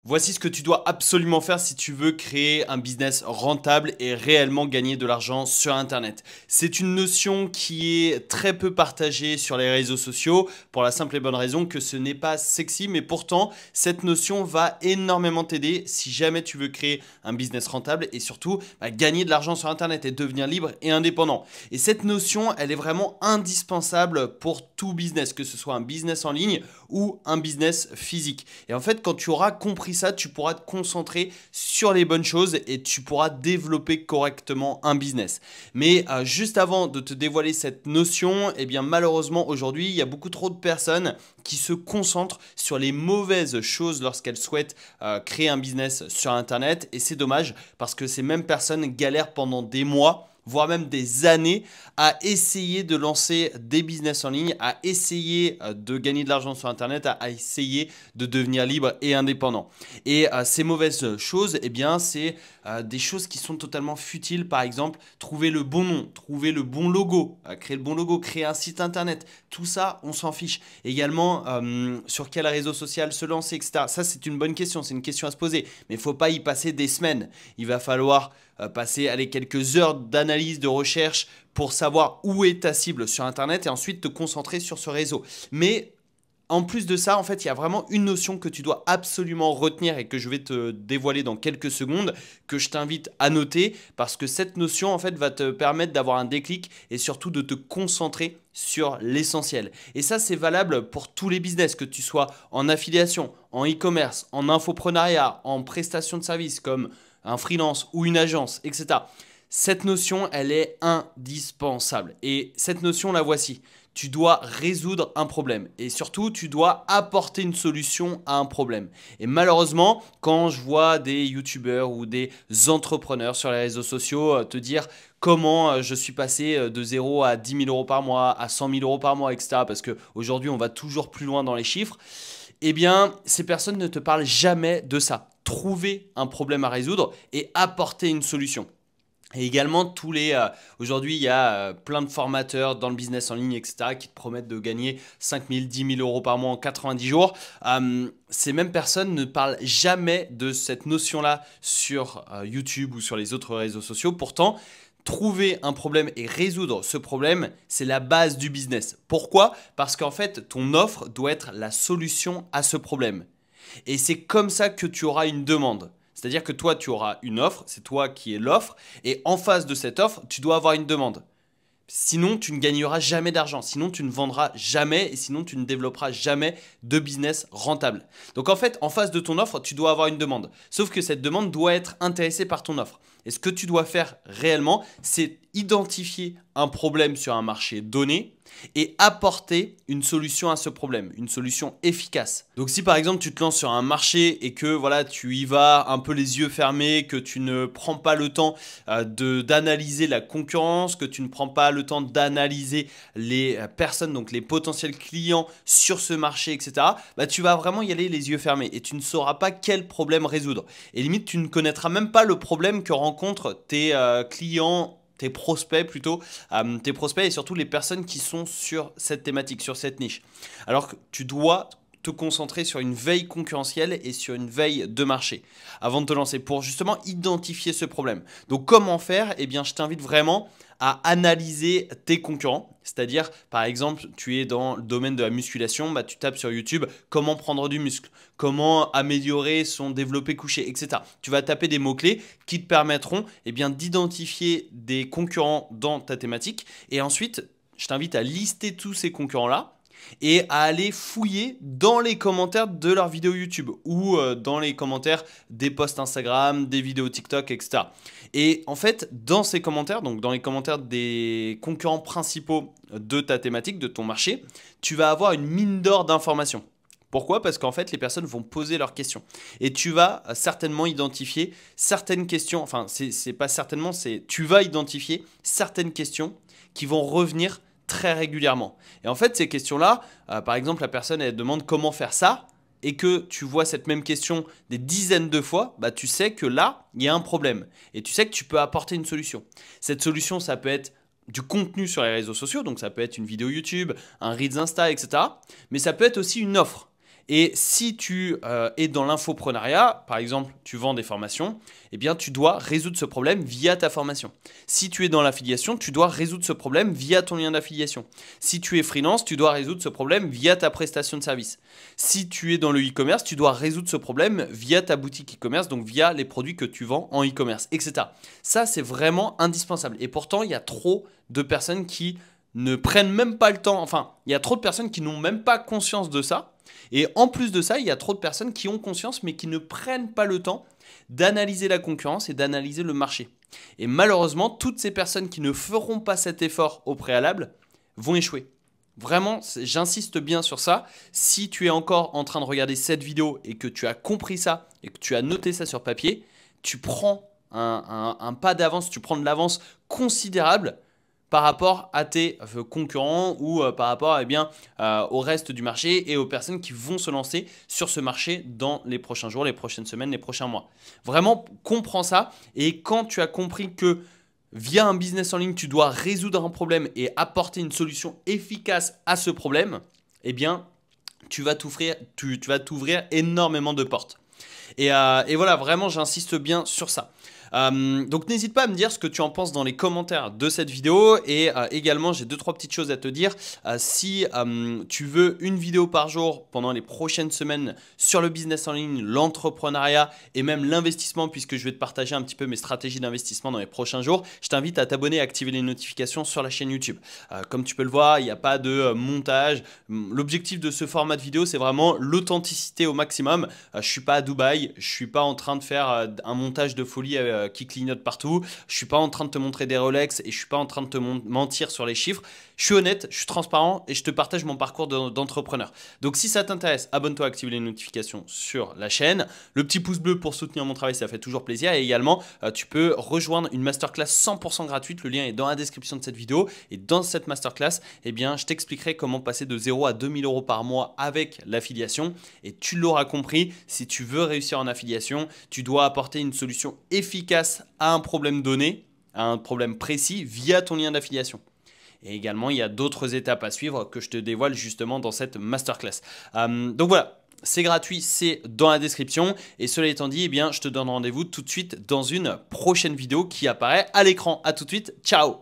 Voici ce que tu dois absolument faire si tu veux créer un business rentable et réellement gagner de l'argent sur Internet. C'est une notion qui est très peu partagée sur les réseaux sociaux pour la simple et bonne raison que ce n'est pas sexy, mais pourtant cette notion va énormément t'aider si jamais tu veux créer un business rentable et surtout gagner de l'argent sur Internet et devenir libre et indépendant. Et cette notion, elle est vraiment indispensable pour tout business, que ce soit un business en ligne ou un business physique. Et en fait, quand tu auras compris ça, tu pourras te concentrer sur les bonnes choses et tu pourras développer correctement un business. Mais juste avant de te dévoiler cette notion, eh bien malheureusement aujourd'hui, il y a beaucoup trop de personnes qui se concentrent sur les mauvaises choses lorsqu'elles souhaitent créer un business sur Internet. Et c'est dommage parce que ces mêmes personnes galèrent pendant des mois voire même des années à essayer de lancer des business en ligne, à essayer de gagner de l'argent sur Internet, à essayer de devenir libre et indépendant. Et ces mauvaises choses, eh bien, c'est des choses qui sont totalement futiles. Par exemple, trouver le bon nom, trouver le bon logo, créer le bon logo, créer un site Internet. Tout ça, on s'en fiche. Également, sur quel réseau social se lancer, etc. Ça, c'est une bonne question, c'est une question à se poser. Mais il ne faut pas y passer des semaines. Il va falloir passer quelques heures d'analyse, de recherche pour savoir où est ta cible sur Internet et ensuite te concentrer sur ce réseau. Mais en plus de ça, en fait, il y a vraiment une notion que tu dois absolument retenir et que je vais te dévoiler dans quelques secondes, que je t'invite à noter parce que cette notion, en fait, va te permettre d'avoir un déclic et surtout de te concentrer sur l'essentiel. Et ça, c'est valable pour tous les business, que tu sois en affiliation, en e-commerce, en infoprenariat, en prestation de services comme un freelance ou une agence, etc. Cette notion, elle est indispensable. Et cette notion, la voici. Tu dois résoudre un problème et surtout, tu dois apporter une solution à un problème. Et malheureusement, quand je vois des youtubeurs ou des entrepreneurs sur les réseaux sociaux te dire comment je suis passé de 0 à 10 000 euros par mois, à 100 000 euros par mois, etc. Parce qu'aujourd'hui, on va toujours plus loin dans les chiffres. Eh bien, ces personnes ne te parlent jamais de ça. Trouver un problème à résoudre et apporter une solution. Et également, aujourd'hui, il y a plein de formateurs dans le business en ligne, etc., qui te promettent de gagner 5 000, 10 000 euros par mois en 90 jours. Ces mêmes personnes ne parlent jamais de cette notion-là sur YouTube ou sur les autres réseaux sociaux. Pourtant, trouver un problème et résoudre ce problème, c'est la base du business. Pourquoi? Parce qu'en fait, ton offre doit être la solution à ce problème. Et c'est comme ça que tu auras une demande. C'est-à-dire que toi, tu auras une offre, c'est toi qui es l'offre, et en face de cette offre, tu dois avoir une demande. Sinon, tu ne gagneras jamais d'argent, sinon tu ne vendras jamais et sinon tu ne développeras jamais de business rentable. Donc en fait, en face de ton offre, tu dois avoir une demande. Sauf que cette demande doit être intéressée par ton offre. Et ce que tu dois faire réellement, c'est identifier un problème sur un marché donné et apporter une solution à ce problème, une solution efficace. Donc si par exemple tu te lances sur un marché et que voilà, tu y vas un peu les yeux fermés, que tu ne prends pas le temps d'analyser la concurrence, que tu ne prends pas le temps d'analyser les personnes, donc les potentiels clients sur ce marché, etc., tu vas vraiment y aller les yeux fermés et tu ne sauras pas quel problème résoudre. Et limite, tu ne connaîtras même pas le problème que rencontrent tes clients, tes prospects plutôt, tes prospects et surtout les personnes qui sont sur cette thématique, sur cette niche. Alors que tu dois te concentrer sur une veille concurrentielle et sur une veille de marché avant de te lancer pour justement identifier ce problème. Donc comment faire? Eh bien, je t'invite vraiment à analyser tes concurrents. C'est-à-dire, par exemple, tu es dans le domaine de la musculation, tu tapes sur YouTube comment prendre du muscle, comment améliorer son développé couché, etc. Tu vas taper des mots-clés qui te permettront d'identifier des concurrents dans ta thématique. Et ensuite, je t'invite à lister tous ces concurrents-là et à aller fouiller dans les commentaires de leurs vidéos YouTube ou dans les commentaires des posts Instagram, des vidéos TikTok, etc. Et en fait, dans ces commentaires, donc dans les commentaires des concurrents principaux de ta thématique, de ton marché, tu vas avoir une mine d'or d'informations. Pourquoi? Parce qu'en fait, les personnes vont poser leurs questions. Et tu vas certainement identifier certaines questions, enfin, c'est pas certainement, c'est tu vas identifier certaines questions qui vont revenir très régulièrement. Et en fait, ces questions-là, par exemple, la personne, elle demande comment faire ça, et que tu vois cette même question des dizaines de fois, tu sais que là, il y a un problème. Et tu sais que tu peux apporter une solution. Cette solution, ça peut être du contenu sur les réseaux sociaux, donc ça peut être une vidéo YouTube, un Reels Insta, etc. Mais ça peut être aussi une offre. Et si tu es dans l'infoprenariat, par exemple, tu vends des formations, eh bien, tu dois résoudre ce problème via ta formation. Si tu es dans l'affiliation, tu dois résoudre ce problème via ton lien d'affiliation. Si tu es freelance, tu dois résoudre ce problème via ta prestation de service. Si tu es dans le e-commerce, tu dois résoudre ce problème via ta boutique e-commerce, donc via les produits que tu vends en e-commerce, etc. Ça, c'est vraiment indispensable. Et pourtant, il y a trop de personnes qui ne prennent même pas le temps. Enfin, il y a trop de personnes qui n'ont même pas conscience de ça. Et en plus de ça, il y a trop de personnes qui ont conscience mais qui ne prennent pas le temps d'analyser la concurrence et d'analyser le marché. Et malheureusement, toutes ces personnes qui ne feront pas cet effort au préalable vont échouer. Vraiment, j'insiste bien sur ça. Si tu es encore en train de regarder cette vidéo et que tu as compris ça et que tu as noté ça sur papier, tu prends un pas d'avance, tu prends de l'avance considérable par rapport à tes concurrents ou par rapport au reste du marché et aux personnes qui vont se lancer sur ce marché dans les prochains jours, les prochaines semaines, les prochains mois. Vraiment, comprends ça. Et quand tu as compris que via un business en ligne, tu dois résoudre un problème et apporter une solution efficace à ce problème, eh bien, tu vas t'ouvrir énormément de portes. Et voilà, vraiment, j'insiste bien sur ça. Donc n'hésite pas à me dire ce que tu en penses dans les commentaires de cette vidéo et également j'ai 2-3 petites choses à te dire. Si tu veux une vidéo par jour pendant les prochaines semaines sur le business en ligne, l'entrepreneuriat et même l'investissement, puisque je vais te partager un petit peu mes stratégies d'investissement dans les prochains jours, je t'invite à t'abonner et à activer les notifications sur la chaîne YouTube. Comme tu peux le voir, il n'y a pas de montage. L'objectif de ce format de vidéo, c'est vraiment l'authenticité au maximum. Je ne suis pas à Dubaï, je ne suis pas en train de faire un montage de folie qui clignote partout. Je suis pas en train de te montrer des Rolex et je suis pas en train de te mentir sur les chiffres. Je suis honnête, je suis transparent et je te partage mon parcours d'entrepreneur. Donc si ça t'intéresse, abonne-toi, active les notifications sur la chaîne. Le petit pouce bleu pour soutenir mon travail, ça fait toujours plaisir. Et également, tu peux rejoindre une masterclass 100% gratuite. Le lien est dans la description de cette vidéo. Et dans cette masterclass, eh bien, je t'expliquerai comment passer de 0 à 2000 € par mois avec l'affiliation. Et tu l'auras compris, si tu veux réussir en affiliation, tu dois apporter une solution efficace à un problème donné, à un problème précis via ton lien d'affiliation. Et également, il y a d'autres étapes à suivre que je te dévoile justement dans cette masterclass. Donc voilà, c'est gratuit, c'est dans la description. Et cela étant dit, eh bien, je te donne rendez-vous tout de suite dans une prochaine vidéo qui apparaît à l'écran. À tout de suite, ciao!